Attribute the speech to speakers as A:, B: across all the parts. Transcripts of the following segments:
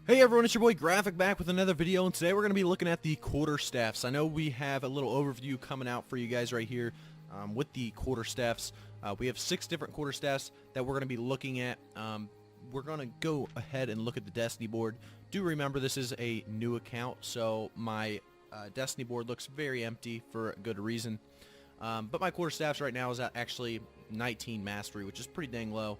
A: Hey everyone, it's your boy Graphic back with another video, and today we're going to be looking at the quarterstaffs. I know we have a little overview coming out for you guys right here with the quarterstaffs. We have 6 different quarterstaffs that we're going to be looking at. We're going to go ahead and look at the Destiny board. Do remember this is a new account, so my Destiny board looks very empty for a good reason. But my quarterstaffs right now is at actually 19 mastery, which is pretty dang low.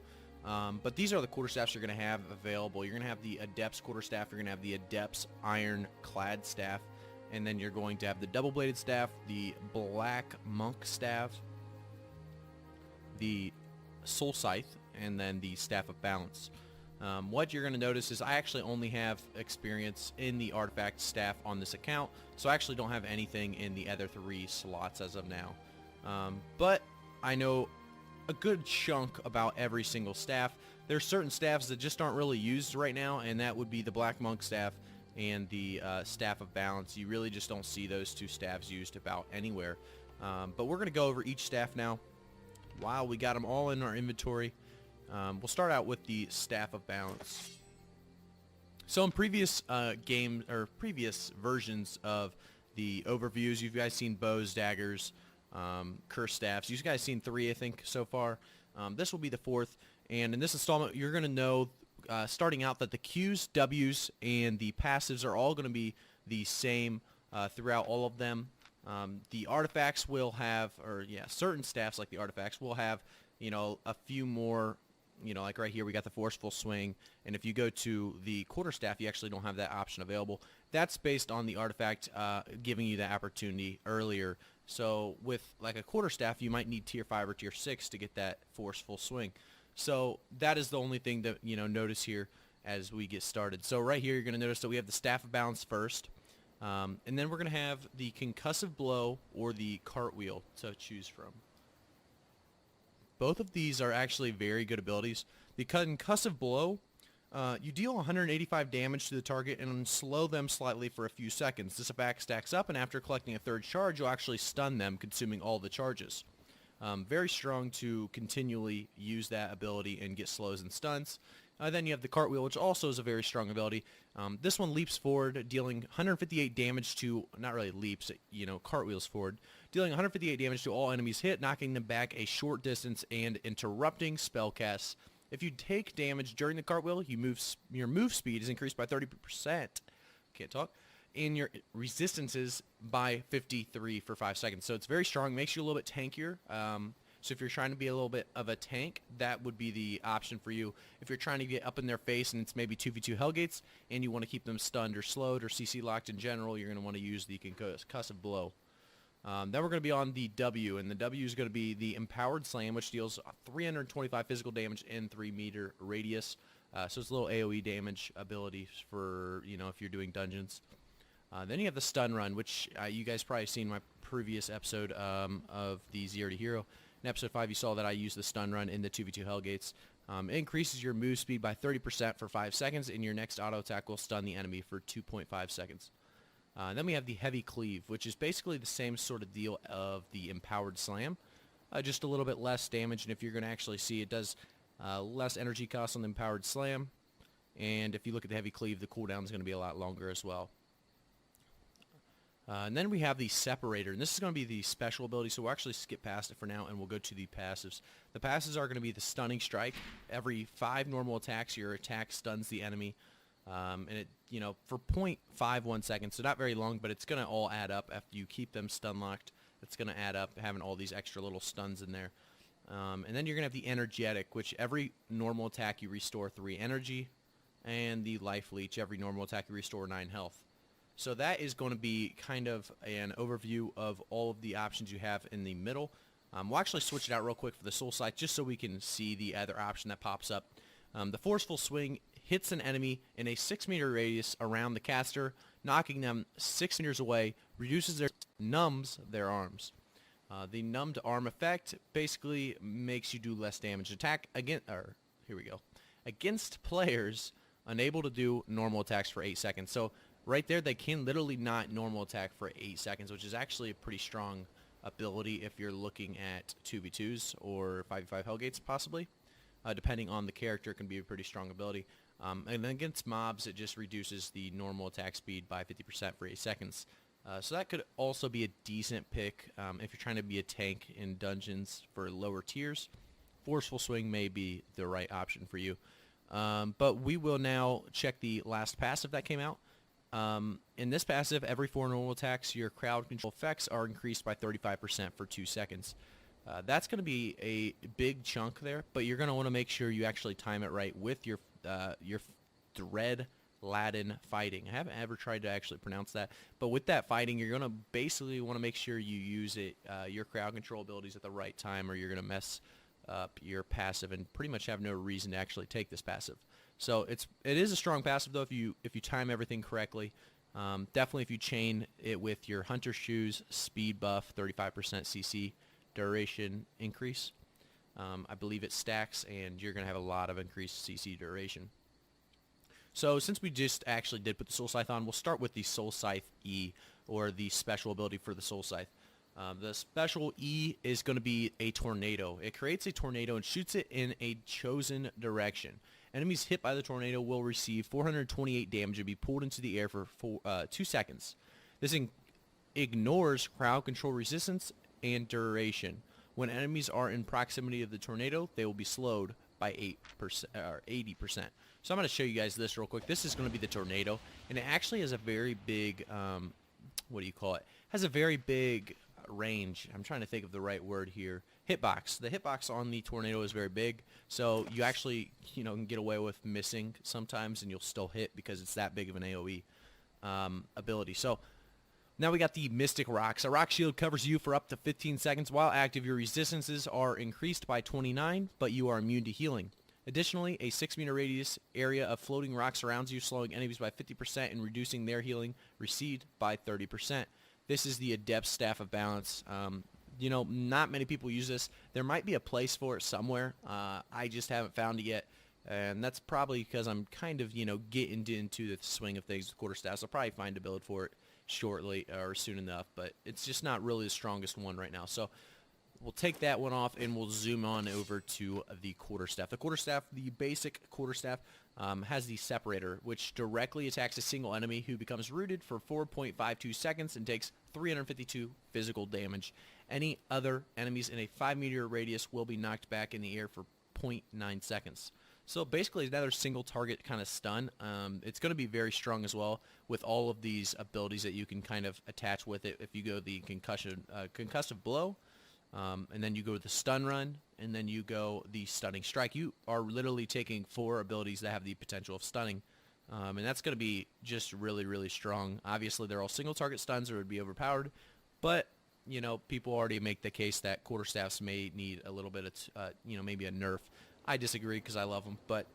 A: But these are the quarterstaffs you're going to have available. You're going to have the Adept's quarterstaff, you're going to have the Adept's iron-clad staff, and then you're going to have the double-bladed staff, the black monk staff, the soul scythe, and then the staff of balance. What you're going to notice is I actually only have experience in the artifact staff on this account, so I actually don't have anything in the other 3 slots as of now. But I know a good chunk about every single staff. There's certain staffs that just aren't really used right now, and that would be the Black Monk staff and the Staff of Balance. You really just don't see those 2 staffs used about anywhere. But we're going to go over each staff now. Wow, we got them all in our inventory. We'll start out with the Staff of Balance. So in previous previous versions of the overviews, you've guys seen bows, daggers, curse staffs. You guys seen 3, I think, so far. This will be the 4th, and in this installment you're going to know starting out that the Qs, Ws, and the passives are all going to be the same throughout all of them. The artifacts will have, certain staffs like the artifacts will have, a few more, like right here we got the forceful swing, and if you go to the quarterstaff you actually don't have that option available. That's based on the artifact giving you the opportunity earlier. So with like a quarterstaff you might need tier 5 or tier 6 to get that forceful swing. So that is the only thing that notice here as we get started. So right here you're going to notice that we have the Staff of Balance first, and then we're going to have the Concussive Blow or the Cartwheel to choose from. Both of these are actually very good abilities. The Concussive Blow, you deal 185 damage to the target and slow them slightly for a few seconds. This effect stacks up, and after collecting a 3rd charge, you'll actually stun them, consuming all the charges. Very strong to continually use that ability and get slows and stuns. Then you have the Cartwheel, which also is a very strong ability. This one leaps forward, dealing 158 damage to, not really leaps, cartwheels forward, dealing 158 damage to all enemies hit, knocking them back a short distance and interrupting spell casts. If you take damage during the cartwheel, your move speed is increased by 30%. Can't talk. And your resistances by 53 for 5 seconds. So it's very strong. Makes you a little bit tankier. So if you're trying to be a little bit of a tank, that would be the option for you. If you're trying to get up in their face and it's maybe 2v2 Hellgates and you want to keep them stunned or slowed or CC locked in general, you're going to want to use the Concussive Blow. Then we're going to be on the W, and the W is going to be the Empowered Slam, which deals 325 physical damage in 3-meter radius. So it's a little AoE damage ability for, if you're doing dungeons. Then you have the Stun Run, which you guys probably seen in my previous episode of the Zero to Hero. In episode 5, you saw that I used the Stun Run in the 2v2 Hellgates. It increases your move speed by 30% for 5 seconds, and your next auto attack will stun the enemy for 2.5 seconds. Then we have the Heavy Cleave, which is basically the same sort of deal of the Empowered Slam. Just a little bit less damage, and if you're going to actually see, it does less energy cost on the Empowered Slam. And if you look at the Heavy Cleave, the cooldown is going to be a lot longer as well. And then we have the Separator, and this is going to be the special ability, so we'll actually skip past it for now, and we'll go to the passives. The passives are going to be the Stunning Strike. Every 5 normal attacks, your attack stuns the enemy. And it, for 0.51 seconds, so not very long, but it's going to all add up after you keep them stun locked. It's going to add up, having all these extra little stuns in there. And then you're going to have the Energetic, which every normal attack you restore 3 energy, and the Life Leech, every normal attack you restore 9 health. So that is going to be kind of an overview of all of the options you have in the middle. We'll actually switch it out real quick for the Soul Scythe, just so we can see the other option that pops up. The Forceful Swing hits an enemy in a 6-meter radius around the caster, knocking them 6 meters away, numbs their arms. The numbed arm effect basically makes you do less damage. Against players unable to do normal attacks for 8 seconds. So right there, they can literally not normal attack for 8 seconds, which is actually a pretty strong ability if you're looking at 2v2s or 5v5 Hellgates possibly. Depending on the character, it can be a pretty strong ability. And then against mobs, it just reduces the normal attack speed by 50% for 8 seconds. So that could also be a decent pick if you're trying to be a tank in dungeons for lower tiers. Forceful Swing may be the right option for you. But we will now check the last passive that came out. In this passive, every 4 normal attacks, your crowd control effects are increased by 35% for 2 seconds. That's going to be a big chunk there, but you're going to want to make sure you actually time it right with your Dread Latin fighting. I haven't ever tried to actually pronounce that, but with that fighting, you're going to basically want to make sure you use it, your crowd control abilities at the right time, or you're going to mess up your passive and pretty much have no reason to actually take this passive. So it is a strong passive though if you time everything correctly. Definitely if you chain it with your Hunter Shoes speed buff, 35% CC duration increase. I believe it stacks, and you're going to have a lot of increased CC duration. So since we just actually did put the Soul Scythe on, we'll start with the Soul Scythe E, or the special ability for the Soul Scythe. The special E is going to be a tornado. It creates a tornado and shoots it in a chosen direction. Enemies hit by the tornado will receive 428 damage and be pulled into the air for 2 seconds. This ignores crowd control resistance and duration. When enemies are in proximity of the tornado, they will be slowed by 8% or 80%. So I'm going to show you guys this real quick. This is going to be the tornado, and it actually has a very big, what do you call it? Has a very big range. I'm trying to think of the right word here. Hitbox. The hitbox on the tornado is very big, so you actually, can get away with missing sometimes, and you'll still hit because it's that big of an AoE ability. So now we got the Mystic Rocks. A rock shield covers you for up to 15 seconds. While active, your resistances are increased by 29, but you are immune to healing. Additionally, a 6-meter radius area of floating rock surrounds you, slowing enemies by 50% and reducing their healing received by 30%. This is the Adept Staff of Balance. Not many people use this. There might be a place for it somewhere. I just haven't found it yet. And that's probably because I'm kind of, getting into the swing of things with quarterstaffs. I'll probably find a build for it shortly or soon enough, but it's just not really the strongest one right now. So we'll take that one off and we'll zoom on over to the quarterstaff. The quarterstaff, the basic quarterstaff, has the separator, which directly attacks a single enemy who becomes rooted for 4.52 seconds and takes 352 physical damage. Any other enemies in a 5-meter radius will be knocked back in the air for 0.9 seconds. So basically another single target kind of stun. It's going to be very strong as well with all of these abilities that you can kind of attach with it. If you go the concussive blow, and then you go the stun run, and then you go the stunning strike, you are literally taking 4 abilities that have the potential of stunning. And that's going to be just really, really strong. Obviously, they're all single target stuns or would be overpowered, but people already make the case that quarterstaffs may need a little bit of, maybe a nerf. I disagree because I love them, but,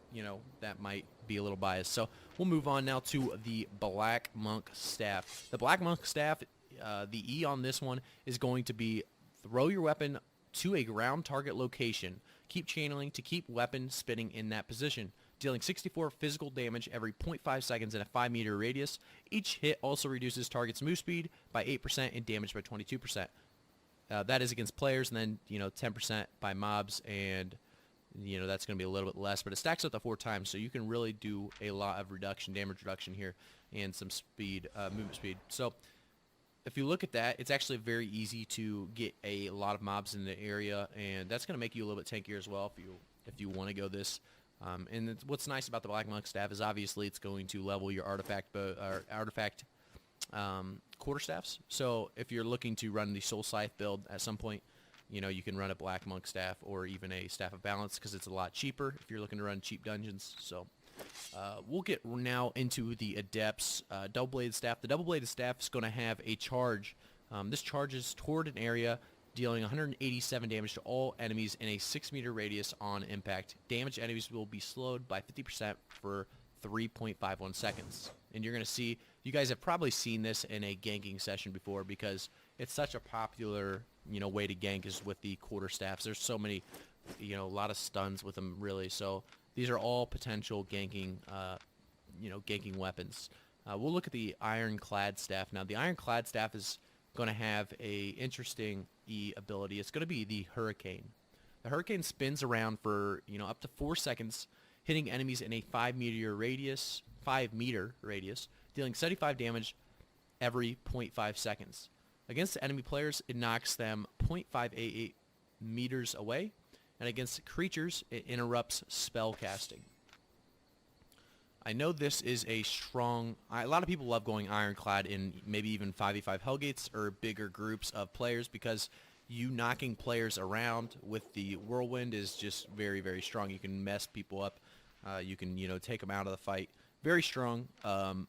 A: that might be a little biased. So we'll move on now to the Black Monk Staff. The Black Monk Staff, the E on this one is going to be throw your weapon to a ground target location. Keep channeling to keep weapon spinning in that position, dealing 64 physical damage every 0.5 seconds in a 5-meter radius. Each hit also reduces target's move speed by 8% and damage by 22%. That is against players, and then 10% by mobs, and that's going to be a little bit less, but it stacks up to 4 times, so you can really do a lot of damage reduction here, and some speed, movement speed. So if you look at that, it's actually very easy to get a lot of mobs in the area, and that's going to make you a little bit tankier as well if you want to go this. And what's nice about the Black Monk Staff is obviously it's going to level your artifact quarterstaffs. So if you're looking to run the Soul Scythe build at some point, you can run a Black Monk Staff or even a Staff of Balance because it's a lot cheaper if you're looking to run cheap dungeons. So we'll get now into the Adepts Double-Bladed Staff. The Double-Bladed Staff is going to have a charge. This charges toward an area, dealing 187 damage to all enemies in a 6-meter radius on impact. Damaged enemies will be slowed by 50% for 3.51 seconds. And you're going to see, you guys have probably seen this in a ganking session before because it's such a popular way to gank is with the quarterstaffs. There's so many, a lot of stuns with them really. So these are all potential ganking, ganking weapons. We'll look at the Ironclad Staff now. The Ironclad Staff is going to have a interesting ability. It's going to be the Hurricane. The Hurricane spins around for up to 4 seconds hitting enemies in a 5-meter radius, dealing 75 damage every 0.5 seconds. Against enemy players, it knocks them 0.588 meters away, and against creatures, it interrupts spell casting. I know this is a strong... a lot of people love going Ironclad in maybe even 5v5 Hellgates or bigger groups of players because you knocking players around with the Whirlwind is just very, very strong. You can mess people up. You can, take them out of the fight. Very strong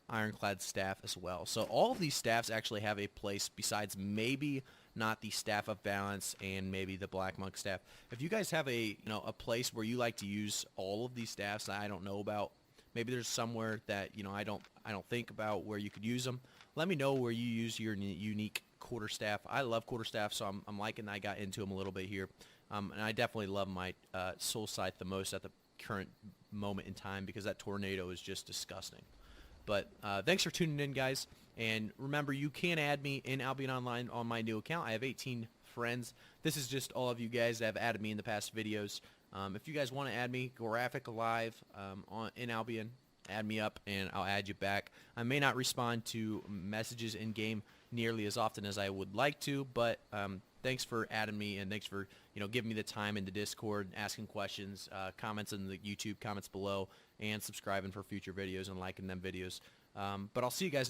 A: Ironclad staff as well. So all of these staffs actually have a place besides maybe not the Staff of Balance and maybe the Black Monk staff. If you guys have a place where you like to use all of these staffs that I don't know about, maybe there's somewhere that I don't think about where you could use them. Let me know where you use your unique quarterstaff. I love quarterstaff, so I'm liking that I got into them a little bit here. And I definitely love my Soul Scythe the most at the current moment in time because that tornado is just disgusting. But thanks for tuning in, guys. And remember, you can add me in Albion Online on my new account. I have 18 friends. This is just all of you guys that have added me in the past videos. If you guys want to add me, Graphic Alive in Albion, add me up and I'll add you back. I may not respond to messages in-game nearly as often as I would like to, but thanks for adding me and thanks for giving me the time in the Discord, asking questions, comments in the YouTube comments below, and subscribing for future videos and liking them videos. But I'll see you guys next